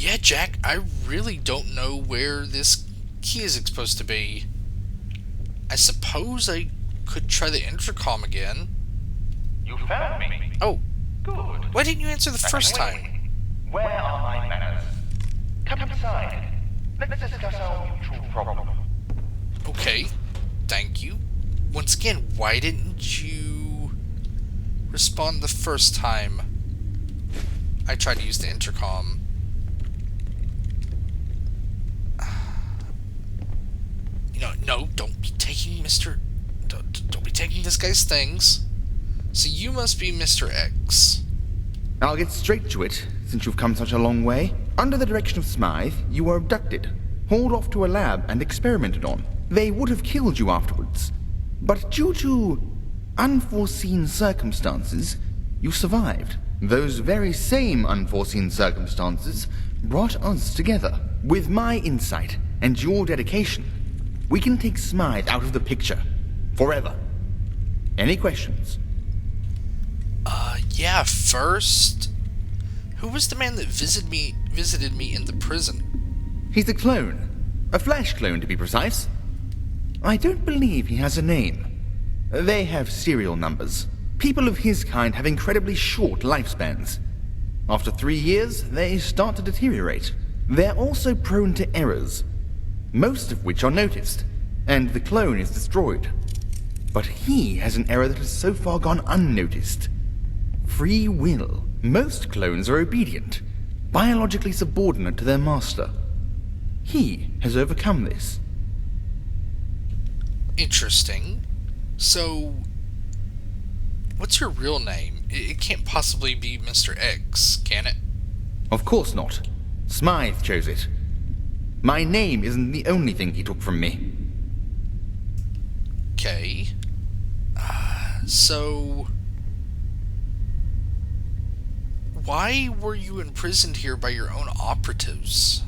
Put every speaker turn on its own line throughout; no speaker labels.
Yeah, Jack, I really don't know where this key is supposed to be. I suppose I could try the intercom again.
You found me.
Oh,
Good.
why didn't you answer the first time?
Where are my manners? Come inside. Let's discuss our mutual problem.
Okay, thank you. Once again, why didn't you respond the first time I tried to use the intercom? No, don't be taking Don't be taking this guy's things. So you must be Mr. X.
I'll get straight to it, since you've come such a long way. Under the direction of Smythe, you were abducted, hauled off to a lab and experimented on. They would have killed you afterwards. But due to unforeseen circumstances, you survived. Those very same unforeseen circumstances brought us together. With my insight and your dedication, we can take Smythe out of the picture. Forever. Any questions?
Yeah, first, who was the man that visited me in the prison?
He's a clone. A Flash clone, to be precise. I don't believe he has a name. They have serial numbers. People of his kind have incredibly short lifespans. After 3 years, they start to deteriorate. They're also prone to errors, most of which are noticed, and the clone is destroyed. But he has an error that has so far gone unnoticed. Free will. Most clones are obedient, biologically subordinate to their master. He has overcome this.
Interesting. So, what's your real name? It can't possibly be Mr. X, can it?
Of course not. Smythe chose it. My name isn't the only thing he took from me.
Okay. So, why were you imprisoned here by your own operatives?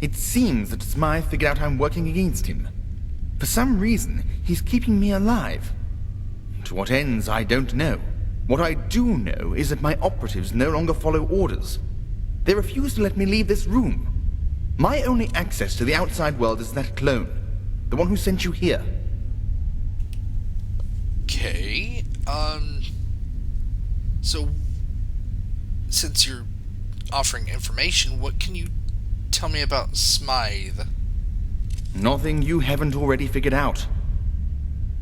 It seems that Smythe figured out I'm working against him. For some reason, he's keeping me alive. To what ends, I don't know. What I do know is that my operatives no longer follow orders. They refuse to let me leave this room. My only access to the outside world is that clone, the one who sent you here.
Okay, so, since you're offering information, what can you tell me about Smythe?
Nothing you haven't already figured out.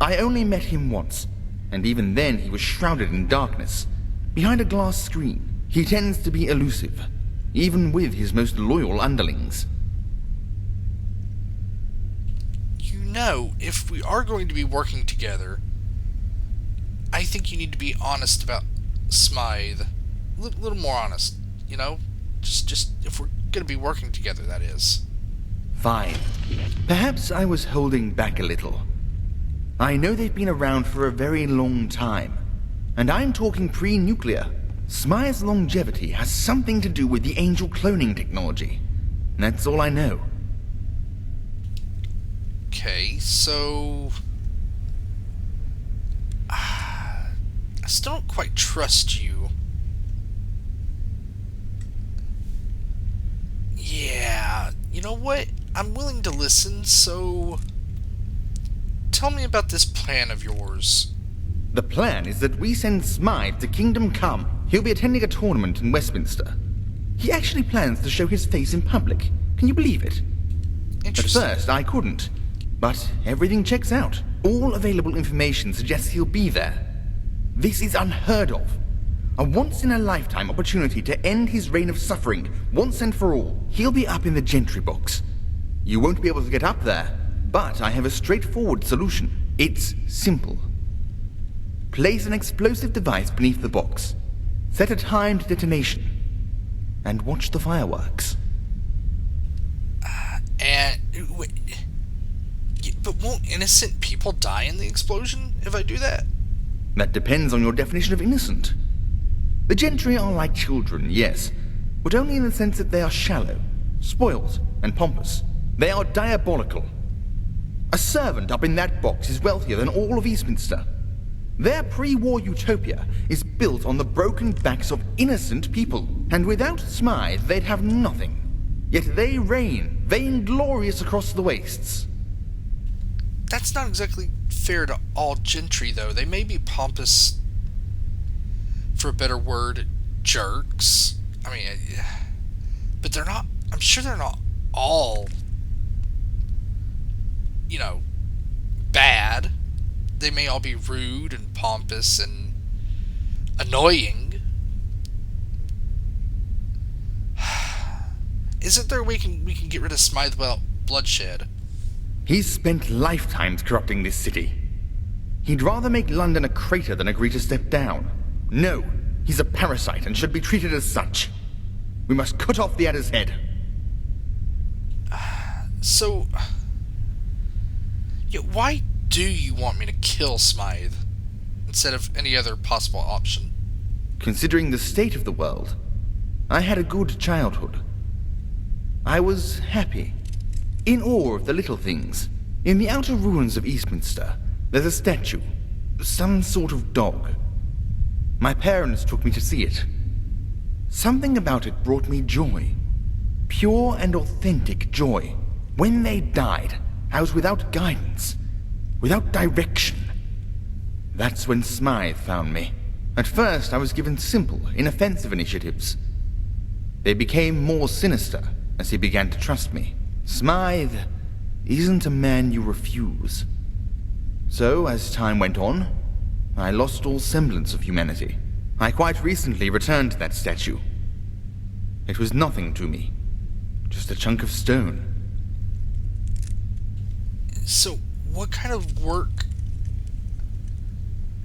I only met him once, and even then he was shrouded in darkness. Behind a glass screen, he tends to be elusive, even with his most loyal underlings.
You know, if we are going to be working together, I think you need to be honest about Smythe. A little more honest, you know? Just if we're going to be working together, that is.
Fine. Perhaps I was holding back a little. I know they've been around for a very long time, and I'm talking pre-nuclear. Smythe's longevity has something to do with the Angel cloning technology. That's all I know.
Okay, so... I still don't quite trust you. Yeah, you know what? I'm willing to listen, so... Tell me about this plan of yours.
The plan is that we send Smythe to Kingdom Come. He'll be attending a tournament in Westminster. He actually plans to show his face in public. Can you believe it? At
Interesting.
first, I couldn't. But everything checks out. All available information suggests he'll be there. This is unheard of. A once-in-a-lifetime opportunity to end his reign of suffering, once and for all. He'll be up in the Gentry box. You won't be able to get up there, but I have a straightforward solution. It's simple. Place an explosive device beneath the box. Set a timed detonation. And watch the fireworks.
But won't innocent people die in the explosion if I do that?
That depends on your definition of innocent. The Gentry are like children, yes, but only in the sense that they are shallow, spoiled, and pompous. They are diabolical. A servant up in that box is wealthier than all of Eastminster. Their pre-war utopia is built on the broken backs of innocent people, and without Smythe, they'd have nothing. Yet they reign, vainglorious across the wastes.
That's not exactly fair to all gentry, though. They may be pompous, for a better word, jerks. I mean, but they're not, I'm sure they're not all, bad. They may all be rude and pompous and annoying. Isn't there a way we can get rid of Smythe without bloodshed?
He's spent lifetimes corrupting this city. He'd rather make London a crater than agree to step down. No, he's a parasite and should be treated as such. We must cut off the adder's head.
So, why do you want me to kill Smythe instead of any other possible option?
Considering the state of the world, I had a good childhood. I was happy, in awe of the little things. In the outer ruins of Eastminster, there's a statue, some sort of dog. My parents took me to see it. Something about it brought me joy. Pure and authentic joy. When they died, I was without guidance, without direction. That's when Smythe found me. At first, I was given simple, inoffensive initiatives. They became more sinister as he began to trust me. Smythe isn't a man you refuse. So, as time went on, I lost all semblance of humanity. I quite recently returned to that statue. It was nothing to me, just a chunk of stone.
So, what kind of work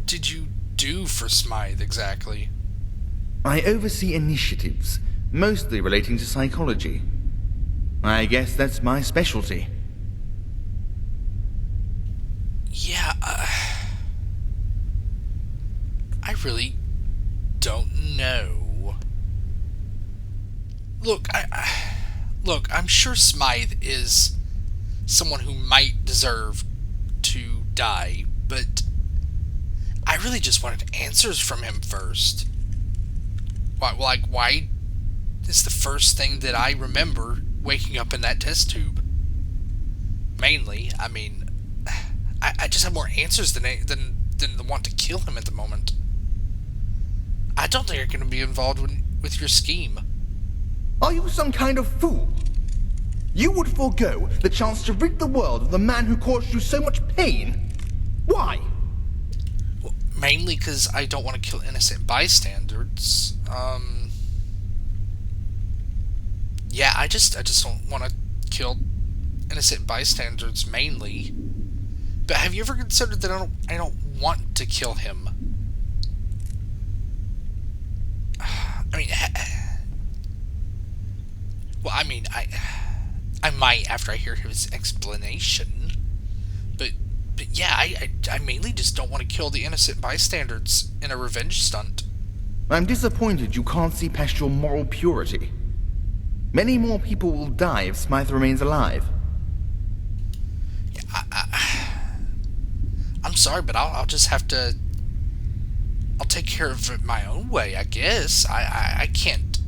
did you do for Smythe exactly?
I oversee initiatives, mostly relating to psychology. I guess that's my specialty.
Yeah, I really don't know. Look, I'm sure Smythe is someone who might deserve to die, but I really just wanted answers from him first. Why is the first thing that I remember waking up in that test tube? Mainly, I mean, I just have more answers than the want to kill him at the moment. I don't think you're going to be involved with your scheme.
Are you some kind of fool? You would forego the chance to rid the world of the man who caused you so much pain? Why?
Well, mainly because I don't want to kill innocent bystanders. Yeah, I just don't want to kill innocent bystanders mainly. But have you ever considered that I don't want to kill him? I mean, I might after I hear his explanation. But yeah, I mainly just don't want to kill the innocent bystanders in a revenge stunt.
I'm disappointed you can't see past your moral purity. Many more people will die if Smythe remains alive.
I'm sorry, but I'll just have to... I'll take care of it my own way, I guess. I can't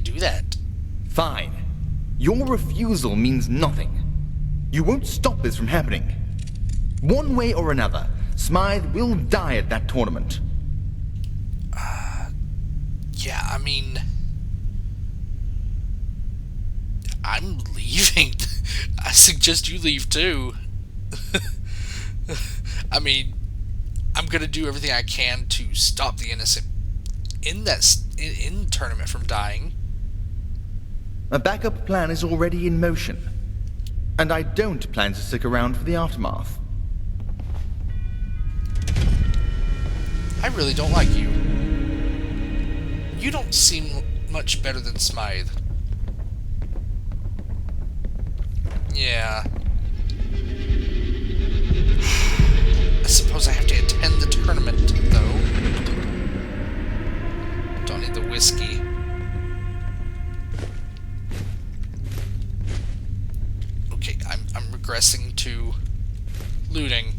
do that.
Fine. Your refusal means nothing. You won't stop this from happening. One way or another, Smythe will die at that tournament.
Yeah, I mean... I'm leaving. I suggest you leave too. I mean, I'm gonna do everything I can to stop the innocent in the tournament from dying.
A backup plan is already in motion, and I don't plan to stick around for the aftermath.
I really don't like you. You don't seem much better than Smythe. Yeah. I suppose I have to attend the tournament, though. Don't need the whiskey. Okay, I'm regressing to looting.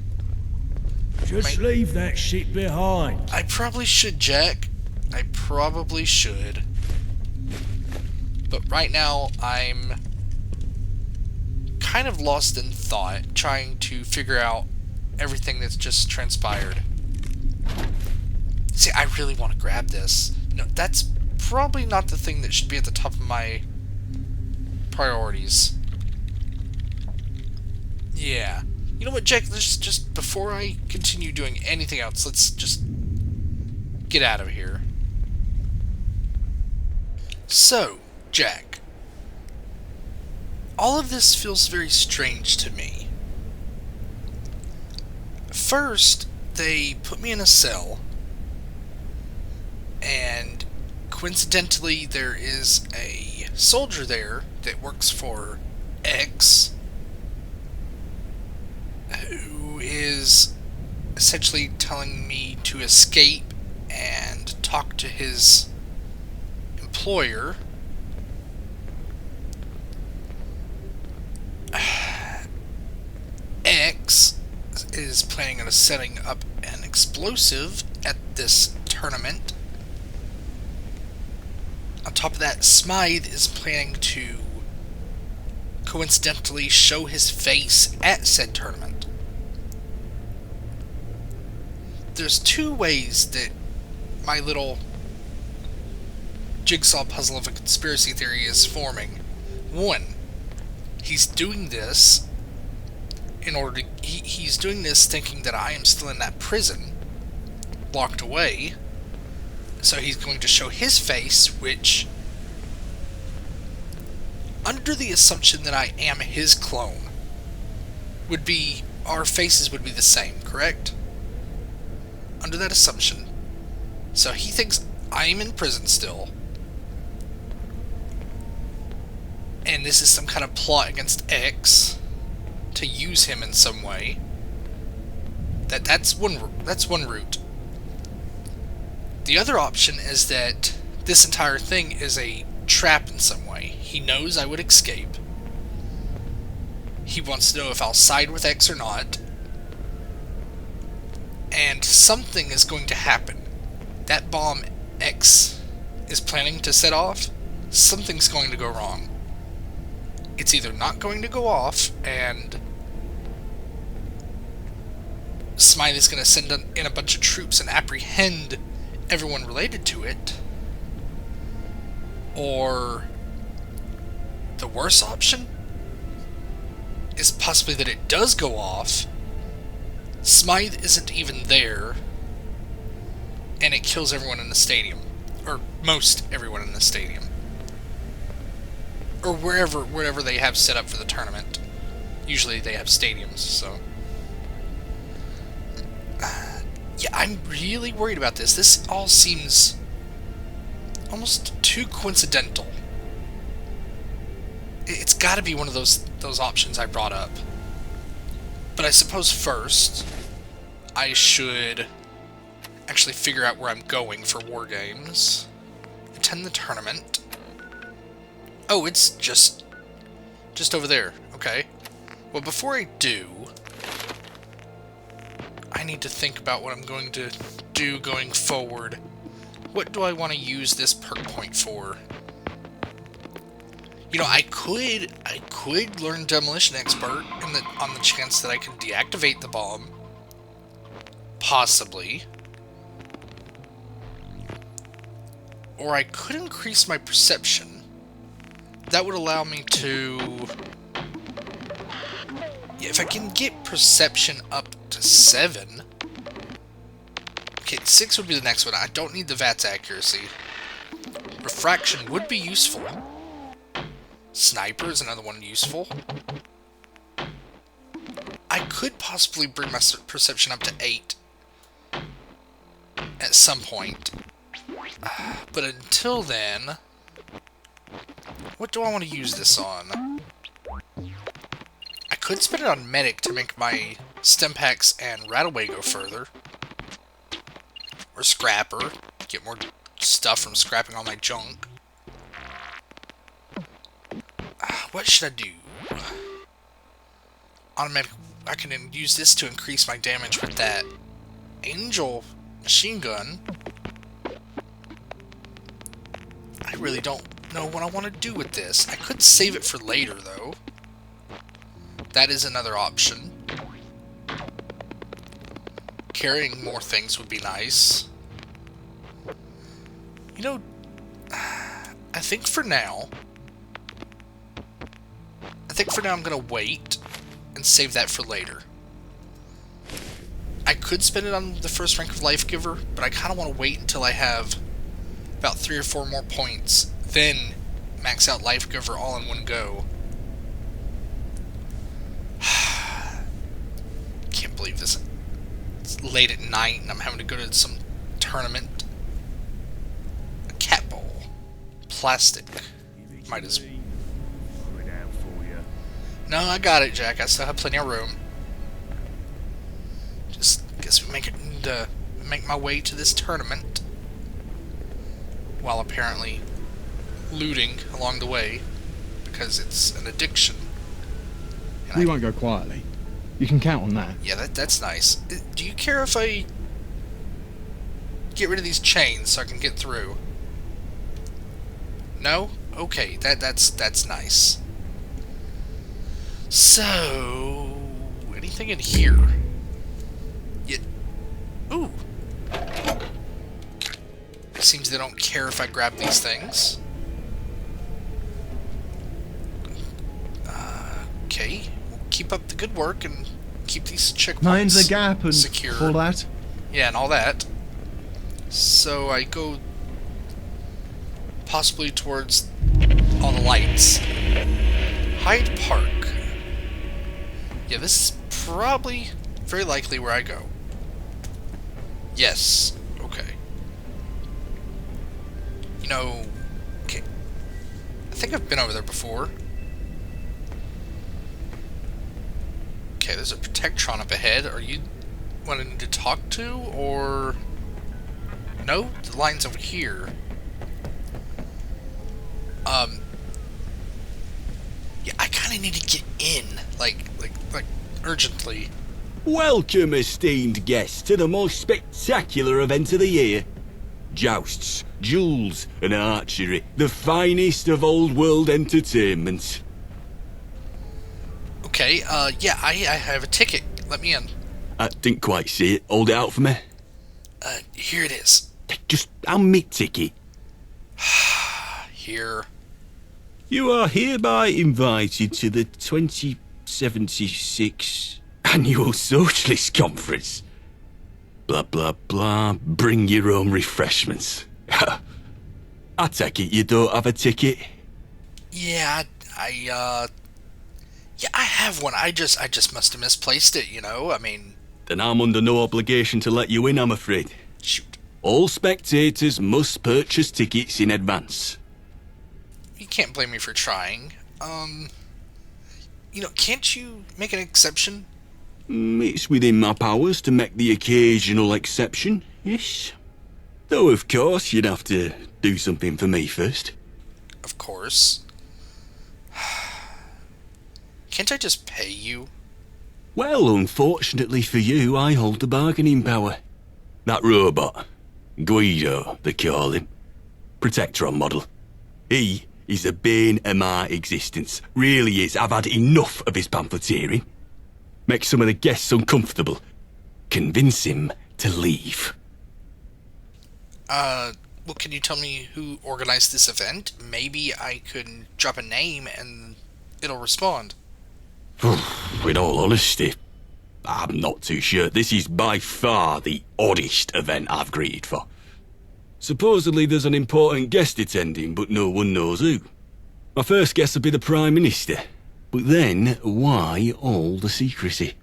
Just leave that shit behind.
I probably should, Jack. I probably should. But right now I'm kind of lost in thought, trying to figure out everything that's just transpired. See, I really want to grab this. No, that's probably not the thing that should be at the top of my priorities. Yeah. You know what, Jack? Let's just, before I continue doing anything else, let's just get out of here. So, Jack, all of this feels very strange to me. First, they put me in a cell, and coincidentally there is a soldier there that works for X, who is essentially telling me to escape and talk to his employer. X is planning on setting up an explosive at this tournament. On top of that, Smythe is planning to coincidentally show his face at said tournament. There's two ways that my little jigsaw puzzle of a conspiracy theory is forming. One, he's doing this in order to... He's doing this thinking that I am still in that prison, locked away. So he's going to show his face, which, under the assumption that I am his clone, would be... our faces would be the same, correct? Under that assumption. So he thinks I'm in prison still, and this is some kind of plot against X to use him in some way. That's one route. The other option is that this entire thing is a trap in some way. He knows I would escape. He wants to know if I'll side with X or not. And something is going to happen. That bomb X is planning to set off, something's going to go wrong. It's either not going to go off, and Smythe is going to send in a bunch of troops and apprehend everyone related to it, or the worst option is possibly that it does go off, Smythe isn't even there, and it kills everyone in the stadium. Or most everyone in the stadium. Or wherever they have set up for the tournament. Usually they have stadiums, so... yeah, I'm really worried about this. This all seems almost too coincidental. It's gotta be one of those options I brought up. But I suppose first, I should actually figure out where I'm going for War Games. Attend the tournament. Oh, it's just over there. Okay. Well, before I do, I need to think about what I'm going to do going forward. What do I want to use this perk point for? You know, I could learn Demolition Expert on the chance that I can deactivate the bomb. Possibly. Or I could increase my perception. That would allow me to... yeah, if I can get perception up to 7... okay, 6 would be the next one. I don't need the VATS accuracy. Refraction would be useful. Sniper is another one useful. I could possibly bring my perception up to 8 at some point. But until then, what do I want to use this on? I could spend it on Medic to make my Stimpaks and Rataway go further. Or Scrapper, get more stuff from scrapping all my junk. What should I do? Automatic. I can use this to increase my damage with that Angel machine gun. I really don't know what I want to do with this. I could save it for later, though. That is another option. Carrying more things would be nice. You know, I think for now I'm gonna wait and save that for later. I could spend it on the first rank of Life Giver, but I kind of want to wait until I have about 3 or 4 more points, then max out Life Giver all in one go. Can't believe this. It's late at night and I'm having to go to some tournament. A cat ball. Plastic. Might as well. No, I got it, Jack. I still have plenty of room. Just guess we make my way to this tournament while apparently looting along the way because it's an addiction. And
We won't go quietly. You can count on that.
Yeah, that's nice. Do you care if I get rid of these chains so I can get through? No? Okay, that's nice. So, anything in here? Yeah. Ooh. Seems they don't care if I grab these things. Okay. We'll keep up the good work and keep these checkpoints
Mind the gap and
secure.
all that.
Yeah, and all that. So I go possibly towards all the lights. Hyde Park. Yeah, this is probably very likely where I go. Yes. Okay. You know, okay. I think I've been over there before. Okay, there's a Protectron up ahead. Are you wanting to talk to, or... No? The line's over here. Yeah, I kind of need to get in, like urgently.
Welcome, esteemed guests, to the most spectacular event of the year. Jousts, duels, and archery. The finest of old world entertainment.
Okay, yeah, I have a ticket. Let me in.
I didn't quite see it. Hold it out for me.
Here it is.
Just hand me ticket.
Here.
You are hereby invited to the 2076 Annual Socialist Conference. Blah, blah, blah. Bring your own refreshments. I take it you don't have a ticket?
Yeah, yeah, I have one. I just must have misplaced it, you know? I mean...
Then I'm under no obligation to let you in, I'm afraid.
Shoot.
All spectators must purchase tickets in advance.
You can't blame me for trying. You know, can't you make an exception?
It's within my powers to make the occasional exception, yes. Though, of course, you'd have to do something for me first.
Of course. Can't I just pay you?
Well, unfortunately for you, I hold the bargaining power. That robot, Guido, they call him, Protectron model. He is the bane of my existence. Really is. I've had enough of his pamphleteering. Make some of the guests uncomfortable. Convince him to leave.
Well, can you tell me who organized this event? Maybe I could drop a name and it'll respond.
In all honesty, I'm not too sure. This is by far the oddest event I've greeted for. Supposedly there's an important guest attending, but no one knows who. My first guess would be the Prime Minister. But then, why all the secrecy?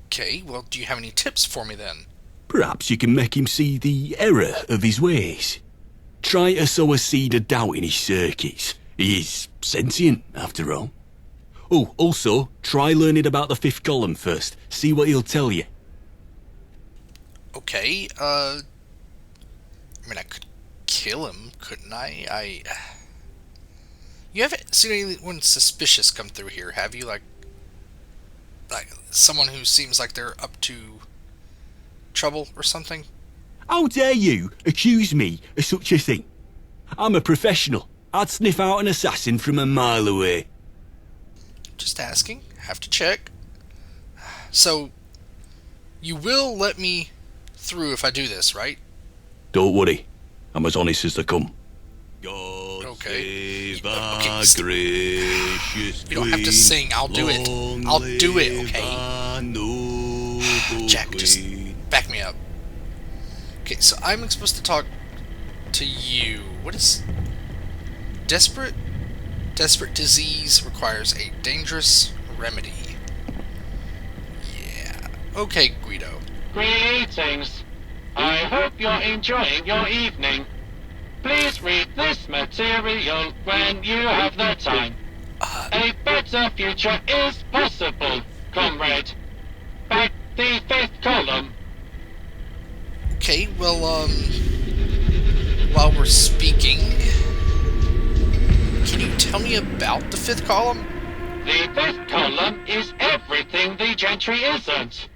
Okay, well, do you have any tips for me then?
Perhaps you can make him see the error of his ways. Try to sow a seed of doubt in his circuits. He is sentient, after all. Oh, also, try learning about the fifth column first. See what he'll tell you.
Okay, I mean, I could kill him, couldn't I? You haven't seen anyone suspicious come through here, have you? Like someone who seems like they're up to trouble or something?
How dare you accuse me of such a thing? I'm a professional. I'd sniff out an assassin from a mile away.
Just asking. Have to check. So, you will let me through if I do this, right?
Don't worry. I'm as honest as they come. God
Okay.
save
Okay,
our
st-
gracious
You don't have to
Queen,
sing. I'll do it.
long
I'll do it,
live
okay?
our noble
Jack, just
Queen.
back me up. Okay, so I'm supposed to talk to you. What is... Desperate? Desperate disease requires a dangerous remedy. Yeah. Okay, Guido.
Greetings. I hope you're enjoying your evening. Please read this material when you have the time. A better future is possible, comrade. Back the 5th column.
Okay, well, while we're speaking, can you tell me about the 5th column?
The 5th column is everything the gentry isn't.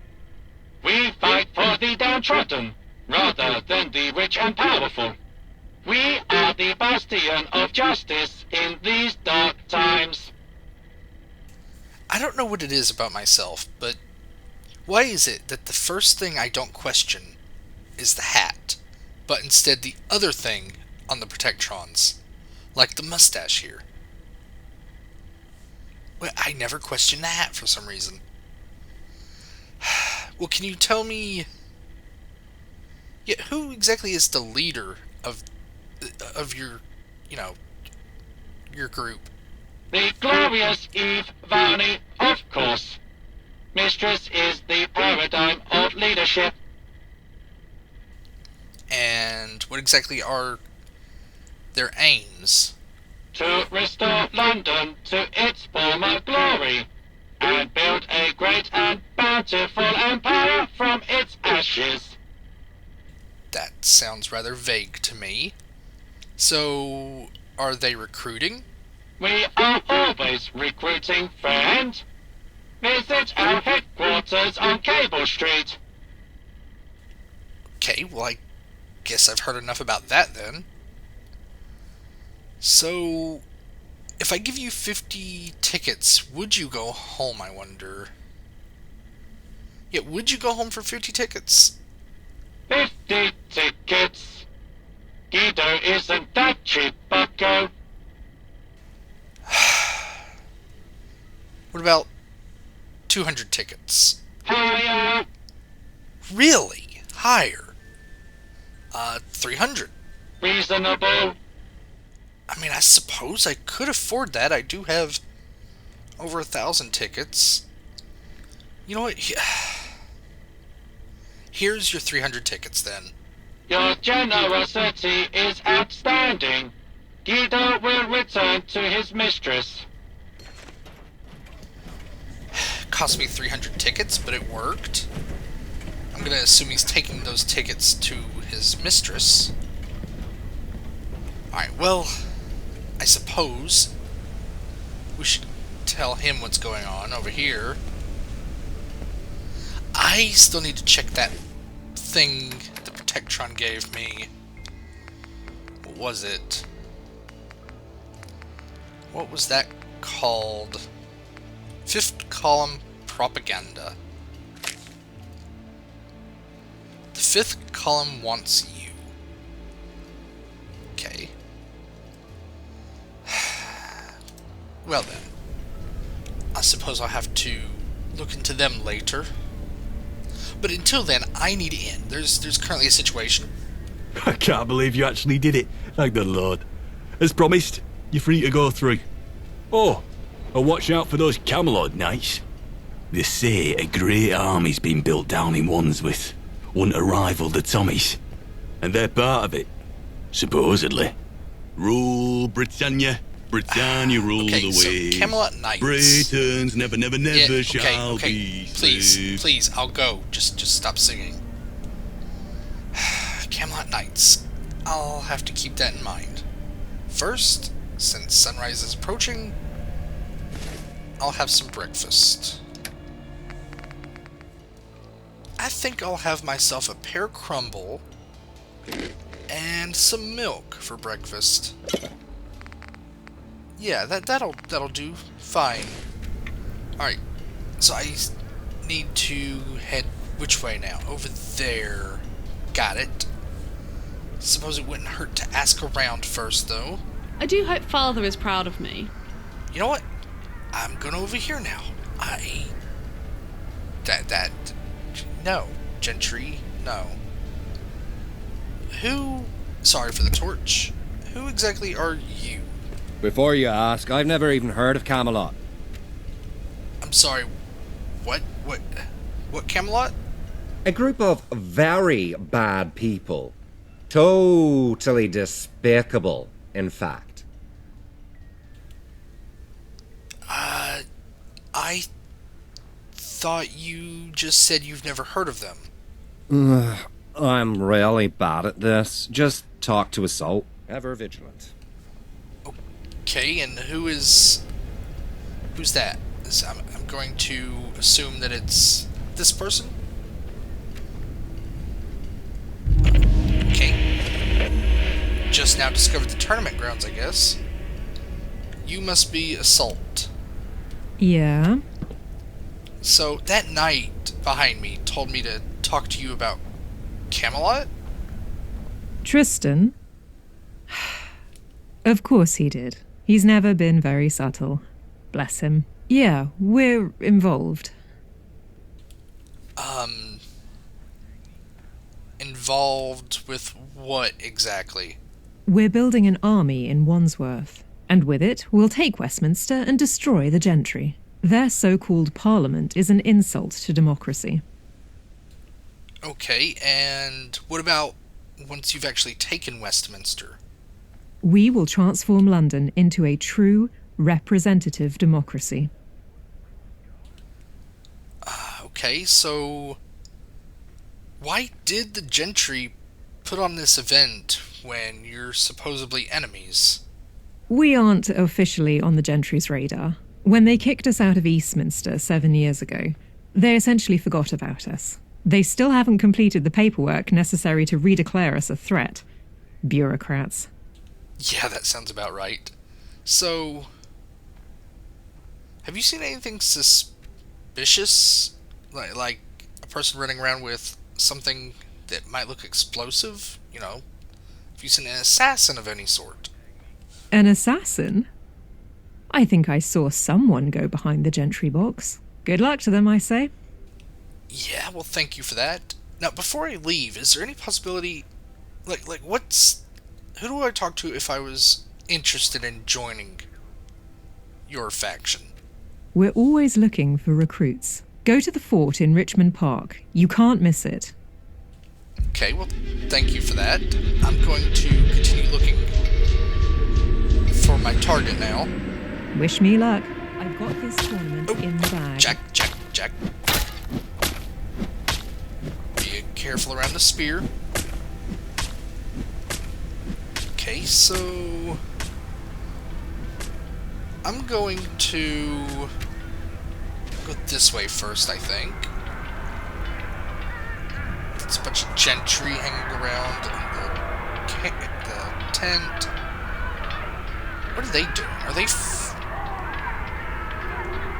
We fight for the downtrodden, rather than the rich and powerful. We are the bastion of justice in these dark times.
I don't know what it is about myself, but why is it that the first thing I don't question is the hat, but instead the other thing on the Protectrons, like the mustache here? Well, I never question the hat for some reason. Well, can you tell me... Yeah, who exactly is the leader of your, you know, your group?
The glorious Eve Varney, of course. Mistress is the paradigm of leadership.
And what exactly are their aims?
To restore London to its former glory, and build a great and bountiful empire from its ashes.
That sounds rather vague to me. So, are they recruiting?
We are always recruiting, friend. Visit our headquarters on Cable Street.
Okay, well, I guess I've heard enough about that then. So, if I give you 50 tickets, would you go home, I wonder? Yeah, would you go home for 50 tickets?
50 tickets. Guido isn't that cheap, bucko.
What about 200 tickets?
Higher.
Really? Higher? 300.
Reasonable.
I mean, I suppose I could afford that. I do have over 1,000 tickets. You know what? Here's your 300 tickets, then.
Your generosity is outstanding. Guido will return to his mistress.
Cost me 300 tickets, but it worked. I'm gonna assume he's taking those tickets to his mistress. Alright, well, I suppose we should tell him what's going on over here. I still need to check that thing the Protectron gave me. What was it? What was that called? 5th column propaganda. The 5th column wants you. Okay. Well then. I suppose I'll have to look into them later. But until then, I need in. There's currently a situation.
I can't believe you actually did it. Thank the Lord. As promised, you're free to go through. Oh, and watch out for those Camelot knights. They say a great army's been built down in Wandsworth, one to rival the Tommies. And they're part of it, supposedly. Rule Britannia, Britannia rule
Okay,
the
so
waves.
Camelot Knights.
Britons never, never, never
Yeah,
shall
okay.
be
Please,
slaves.
please, I'll go. Just stop singing. Camelot Knights. I'll have to keep that in mind. First, since sunrise is approaching, I'll have some breakfast. I think I'll have myself a pear crumble And some milk for breakfast. Yeah, that'll do fine. Alright, so I need to head which way now? Over there. Got it. Suppose it wouldn't hurt to ask around first, though.
I do hope Father is proud of me.
You know what? I'm going over here now. No. Gentry, no. Sorry for the torch. Who exactly are you?
Before you ask, I've never even heard of Camelot.
I'm sorry, what Camelot?
A group of very bad people. Totally despicable, in fact.
I thought you just said you've never heard of them.
I'm really bad at this. Just talk to Assault. Ever vigilant.
Okay, and who's that? I'm going to assume that it's this person? Okay. Just now discovered the tournament grounds, I guess. You must be Assault.
Yeah?
So, that knight behind me told me to talk to you about Camelot?
Tristan? Of course he did. He's never been very subtle. Bless him. Yeah, we're involved.
Involved with what exactly?
We're building an army in Wandsworth, and with it, we'll take Westminster and destroy the gentry. Their so-called parliament is an insult to democracy.
Okay, and what about once you've actually taken Westminster?
We will transform London into a true representative democracy.
Okay, so why did the gentry put on this event when you're supposedly enemies?
We aren't officially on the gentry's radar. When they kicked us out of Eastminster 7 years ago, they essentially forgot about us. They still haven't completed the paperwork necessary to redeclare us a threat. Bureaucrats.
Yeah, that sounds about right. So, have you seen anything suspicious? Like a person running around with something that might look explosive? You know, have you seen an assassin of any sort?
An assassin? I think I saw someone go behind the gentry box. Good luck to them, I say.
Yeah, well, thank you for that. Now, before I leave, is there any possibility, who do I talk to if I was interested in joining your faction?
We're always looking for recruits. Go to the fort in Richmond Park. You can't miss it.
Okay, well, thank you for that. I'm going to continue looking for my target now.
Wish me luck. I've got this tournament in the bag.
Jack. Be careful around the spear. Okay, so I'm going to go this way first, I think. There's a bunch of gentry hanging around in the tent. What are they doing? Are they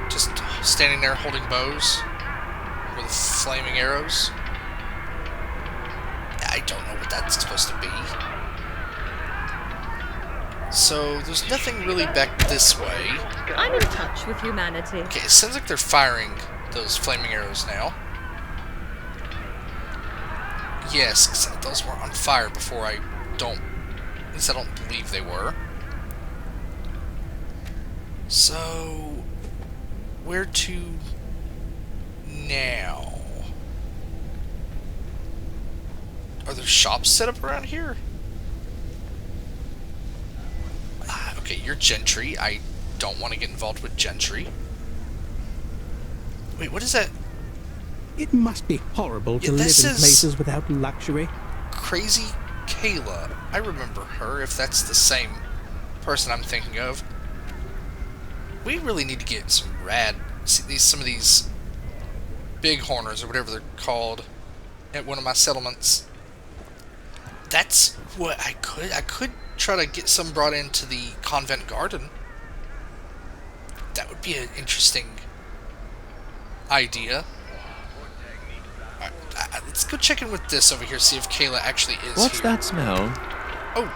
just standing there holding bows with flaming arrows? I don't know what that's supposed to be. So, there's nothing really back this way.
I'm in touch with humanity.
Okay, it sounds like they're firing those flaming arrows now. Yes, 'cause those were on fire before. At least I don't believe they were. So, where to now? Are there shops set up around here? Okay, you're gentry. I don't want to get involved with gentry. Wait, what is that?
It must be horrible to live in places without luxury.
Crazy Kayla. I remember her, if that's the same person I'm thinking of. We really need to get some some of these bighorners or whatever they're called at one of my settlements. That's what I could try to get some brought into the convent garden. That would be an interesting idea. Alright, let's go check in with this over here, see if Kayla actually is
What's
here.
that smell?
Oh.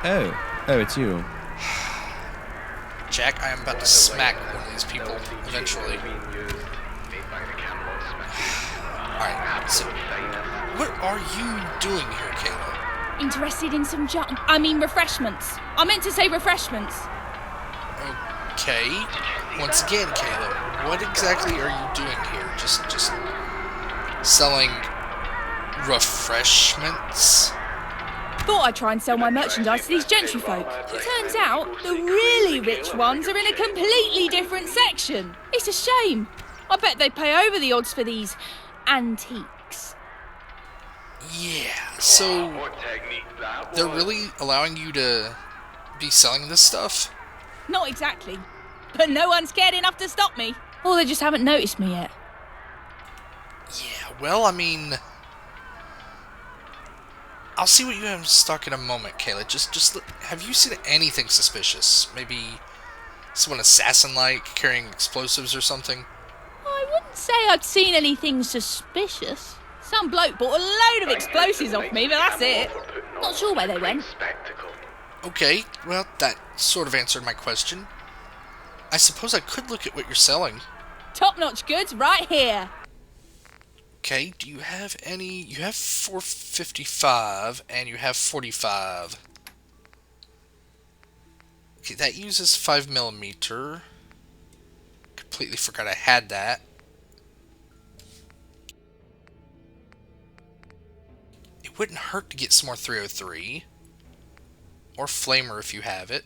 Oh, it's you.
Jack, I am about to smack one of these people eventually. Alright, so what are you doing here, Kayla?
Interested in some refreshments. I meant to say refreshments.
Okay. Once again, Kayla, what exactly are you doing here? Just selling refreshments?
Thought I'd try and sell my merchandise to these gentry folk. Turns out, the really rich ones are in a completely different section. It's a shame. I bet they pay over the odds for these antiques.
Yeah, so they're really allowing you to be selling this stuff?
Not exactly. But no one's cared enough to stop me. Or they just haven't noticed me yet.
Yeah, well, I mean, I'll see what you have in stock in a moment, Kayla. Just look, have you seen anything suspicious? Maybe someone assassin-like, carrying explosives or something?
I wouldn't say I'd seen anything suspicious. Some bloke bought a load of explosives off me, but that's it. Not sure where they went.
Okay, well, that sort of answered my question. I suppose I could look at what you're selling.
Top-notch goods right here.
Okay, do you have any? You have 455 and you have 45. Okay, that uses 5mm. Completely forgot I had that. It wouldn't hurt to get some more 303. Or Flamer if you have it.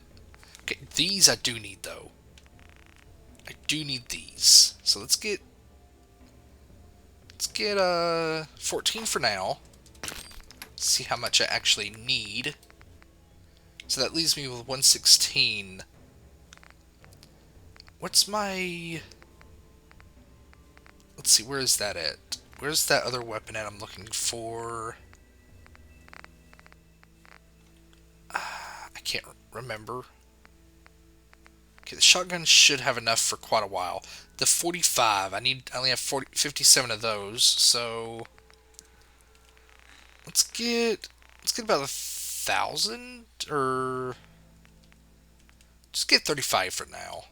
Okay, these I do need though. I do need these. So let's get 14 for now. See how much I actually need. So that leaves me with 116. What's my... Let's see, where is that at? Where's that other weapon at I'm looking for? I can't remember. Okay, the shotgun should have enough for quite a while. The 45, I only have 57 of those, so let's get about 1,000, or just get 35 for now.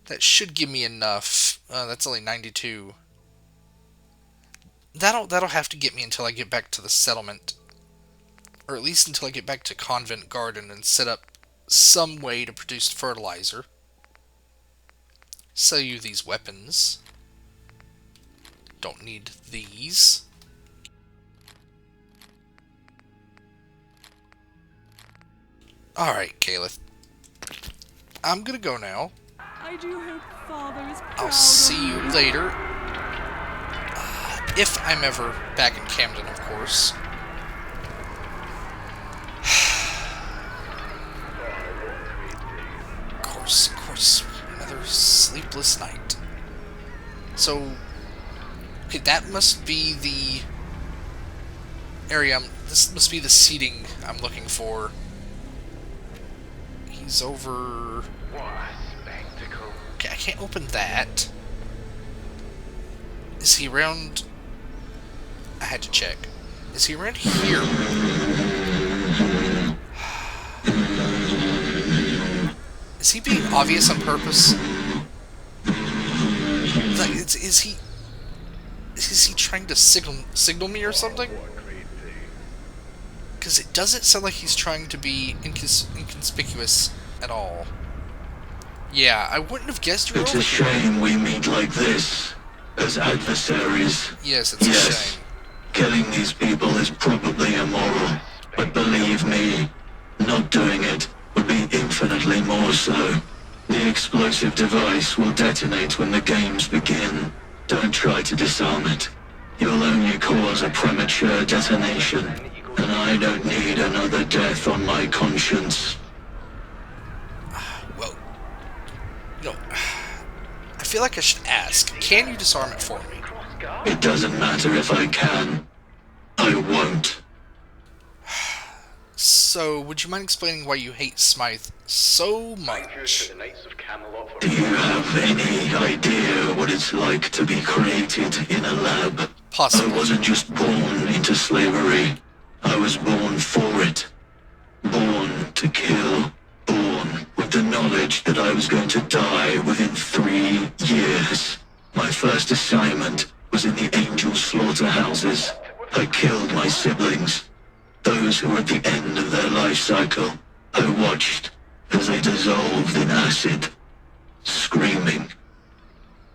That should give me enough. That's only 92. That'll have to get me until I get back to the settlement, or at least until I get back to Convent Garden and set up some way to produce fertilizer. Sell you these weapons. Don't need these. Alright, Kayla. I'm gonna go now.
I do hope Father is proud
I'll see you later. If I'm ever back in Camden, of course. Of course. Another sleepless night. So, okay, that must be the area this must be the seating I'm looking for. He's over... Okay, I can't open that. Is he around... I had to check. Is he around here? Is he being obvious on purpose? Like, is he trying to signal me or something? Because it doesn't sound like he's trying to be inconspicuous at all. Yeah, I wouldn't have guessed you were
It's
over
a shame we meet like this, as adversaries.
Yes, it's a shame.
Killing these people is probably immoral, but believe me, not doing it would be infinitely more so. The explosive device will detonate when the games begin. Don't try to disarm it. You'll only cause a premature detonation, and I don't need another death on my conscience.
Well, you know, I feel like I should ask, can you disarm it for me?
It doesn't matter if I can. I I won't.
So, would you mind explaining why you hate Smythe so much?
Do you have any idea what it's like to be created in a lab?
Possibly.
I wasn't just born into slavery. I was born for it. Born to kill. Born with the knowledge that I was going to die within 3 years. My first assignment was in the angel slaughterhouses. I killed my siblings. Those who were at the end of their life cycle. I watched as they dissolved in acid. Screaming.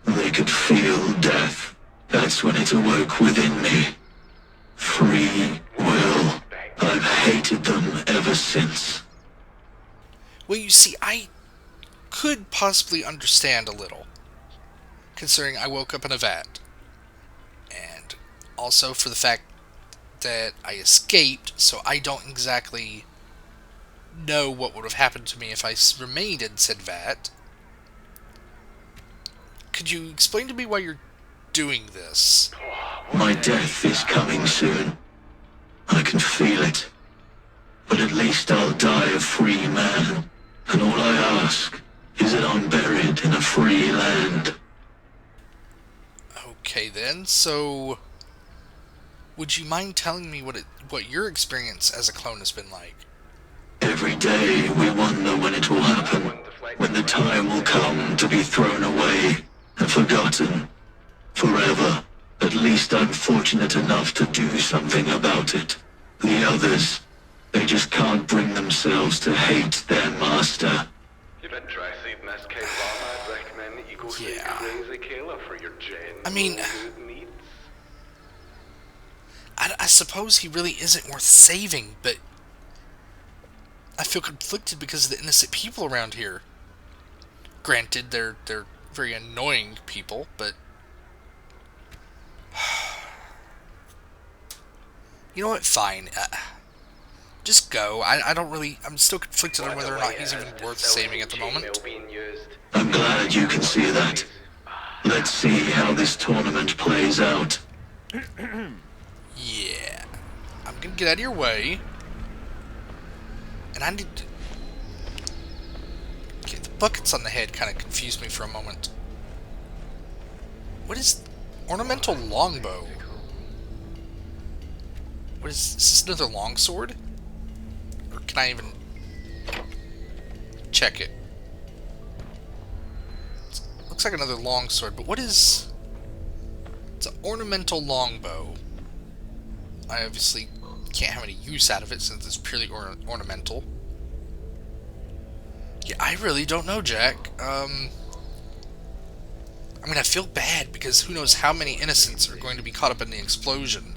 They could feel death. That's when it awoke within me. Free will. I've hated them ever since.
Well, you see, I could possibly understand a little, considering I woke up in a vat. And also for the fact that I escaped, so I don't exactly know what would have happened to me if I remained in said vat. Could you explain to me why you're doing this?
My death is coming soon. I can feel it. But at least I'll die a free man. And all I ask is that I'm buried in a free land.
Okay then, so would you mind telling me what your experience as a clone has been like?
Every day we wonder when it will happen. When the time will come to be thrown away and forgotten. Forever. At least I'm fortunate enough to do something about it. The others, they just can't bring themselves to hate their master.
Yeah. I mean, I suppose he really isn't worth saving, but I feel conflicted because of the innocent people around here. Granted, they're very annoying people, but you know what? Fine. Just go. I'm still conflicted on whether or not he's even worth saving at the moment.
I'm glad you can see that. Let's see how this tournament plays out.
Yeah. I'm gonna get out of your way. And I need to... Okay, the buckets on the head kind of confused me for a moment. What is... Ornamental longbow? What is this another longsword? Or can I even check it? Looks like another longsword, but what is... It's an ornamental longbow. I obviously can't have any use out of it since it's purely ornamental. Yeah, I really don't know, Jack. I mean, I feel bad because who knows how many innocents are going to be caught up in the explosion.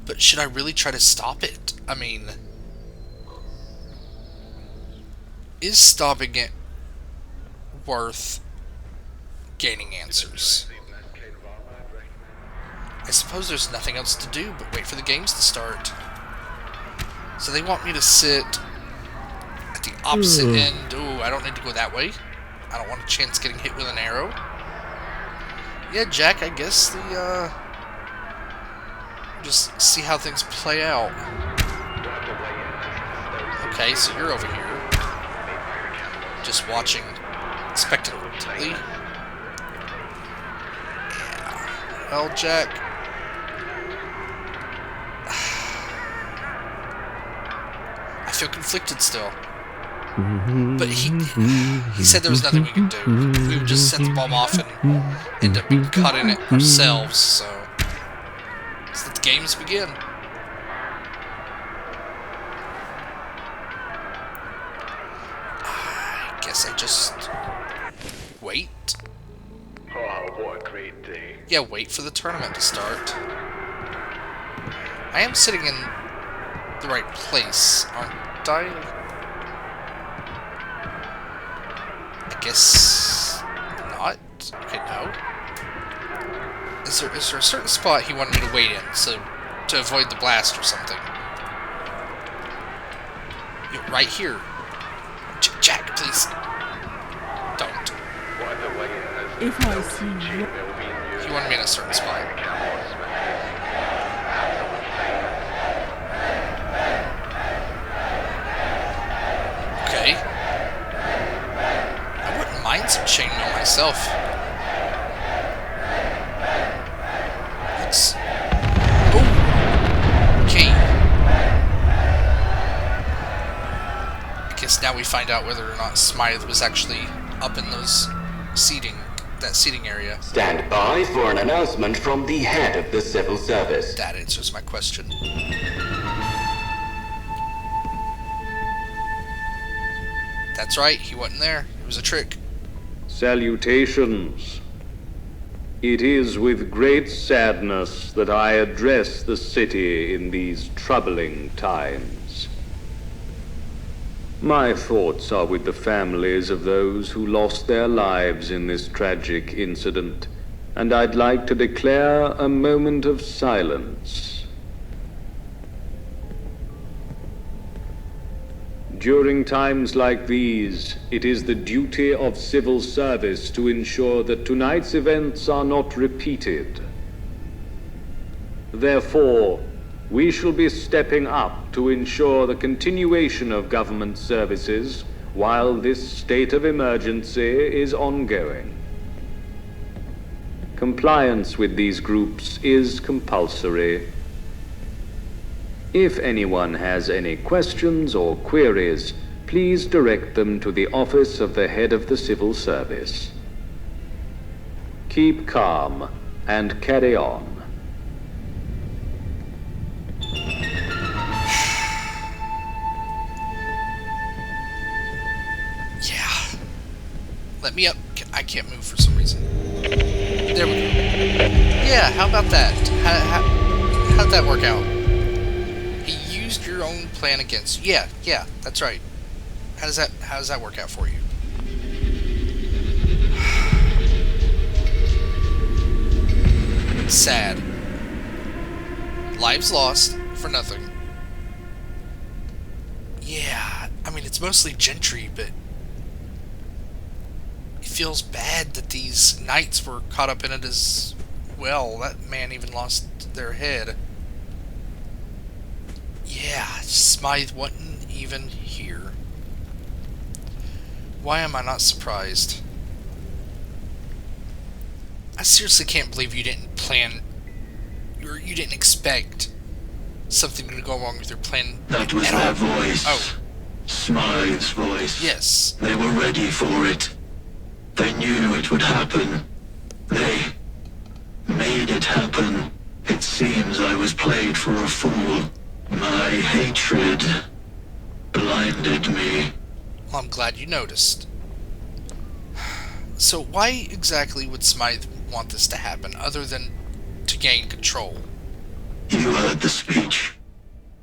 But should I really try to stop it? I mean, is stopping it worth gaining answers? I suppose there's nothing else to do but wait for the games to start. So they want me to sit at the opposite end. Ooh, I don't need to go that way. I don't want a chance getting hit with an arrow. Yeah, Jack, I guess the, just see how things play out. Okay, so you're over here. Just watching expectantly. Yeah. Well, Jack... I feel conflicted still. But he said there was nothing we could do. We would just set the bomb off and end up cutting it ourselves, so let's let the games begin. I guess I just wait.
Oh, what a great day.
Yeah, wait for the tournament to start. I am sitting in the right place, aren't I? I guess not. Okay, no. Is there a certain spot he wanted me to wait in, so to avoid the blast or something? Yeah, right here. Jack, please. Don't.
If I see you...
He wanted me in a certain spot. some chainmail myself. Let's... Oh! Okay. I guess now we find out whether or not Smythe was actually up in those that seating area.
Stand by for an announcement from the head of the civil service.
That answers my question. That's right, he wasn't there. It was a trick.
Salutations. It is with great sadness that I address the city in these troubling times. My thoughts are with the families of those who lost their lives in this tragic incident, and I'd like to declare a moment of silence. During times like these, it is the duty of civil service to ensure that tonight's events are not repeated. Therefore, we shall be stepping up to ensure the continuation of government services while this state of emergency is ongoing. Compliance with these groups is compulsory. If anyone has any questions or queries, please direct them to the office of the head of the civil service. Keep calm and carry on.
Yeah. Let me up. I can't move for some reason. There we go. Yeah, how about that? How'd that work out? He used your own plan against you. Yeah, that's right. How does that work out for you? Sad. Lives lost for nothing. Yeah, I mean, it's mostly gentry, but it feels bad that these knights were caught up in it as well. That man even lost their head. Yeah, Smythe wasn't even here. Why am I not surprised? I seriously can't believe you didn't plan, or you didn't expect something to go wrong with your plan.
That was their voice.
Oh.
Smythe's voice.
Yes.
They were ready for it. They knew it would happen. They made it happen. It seems I was played for a fool. My hatred blinded me.
Well, I'm glad you noticed. So why exactly would Smythe want this to happen, other than to gain control?
You heard the speech.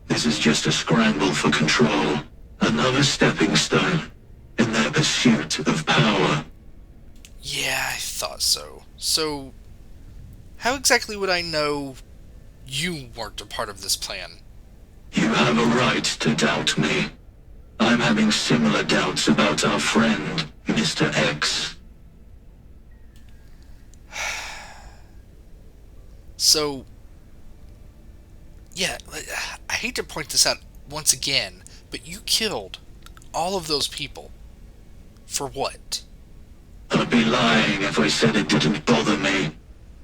This is just a scramble for control. Another stepping stone in their pursuit of power.
Yeah, I thought so. So, how exactly would I know you weren't a part of this plan?
You have a right to doubt me. I'm having similar doubts about our friend, Mr. X.
So, yeah, I hate to point this out once again, but you killed all of those people. For what?
I'd be lying if I said it didn't bother me,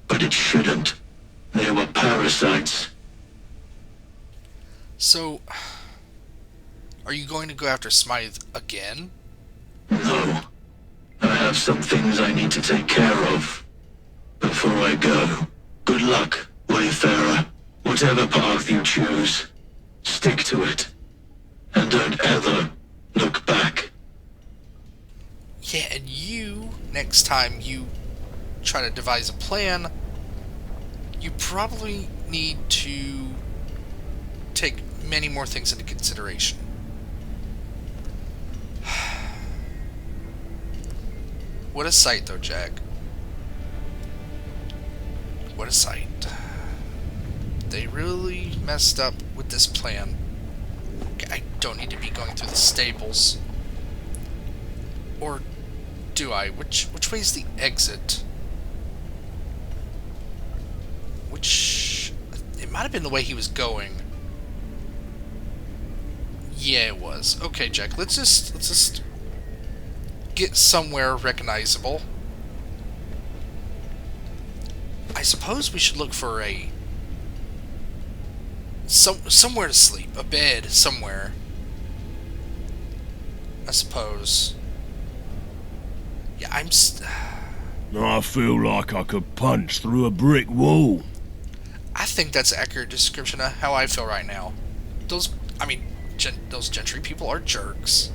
but it shouldn't. They were parasites.
So, are you going to go after Smythe again?
No. I have some things I need to take care of. Before I go, good luck, Wayfarer. Whatever path you choose, stick to it. And don't ever look back.
Yeah, and you, next time you try to devise a plan, you probably need to take many more things into consideration. What a sight, though, Jack. What a sight. They really messed up with this plan. I don't need to be going through the stables. Or do I? Which way's the exit? It might have been the way he was going. Yeah, it was. Okay, Jack, let's just get somewhere recognizable. I suppose we should look for somewhere to sleep, a bed somewhere. I suppose. Yeah,
I feel like I could punch through a brick wall.
I think that's an accurate description of how I feel right now. Those gentry people are jerks.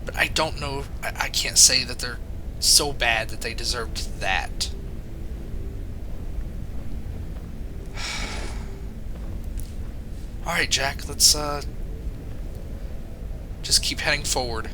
But I don't know, I can't say that they're so bad that they deserved that. Alright, Jack, let's just keep heading forward.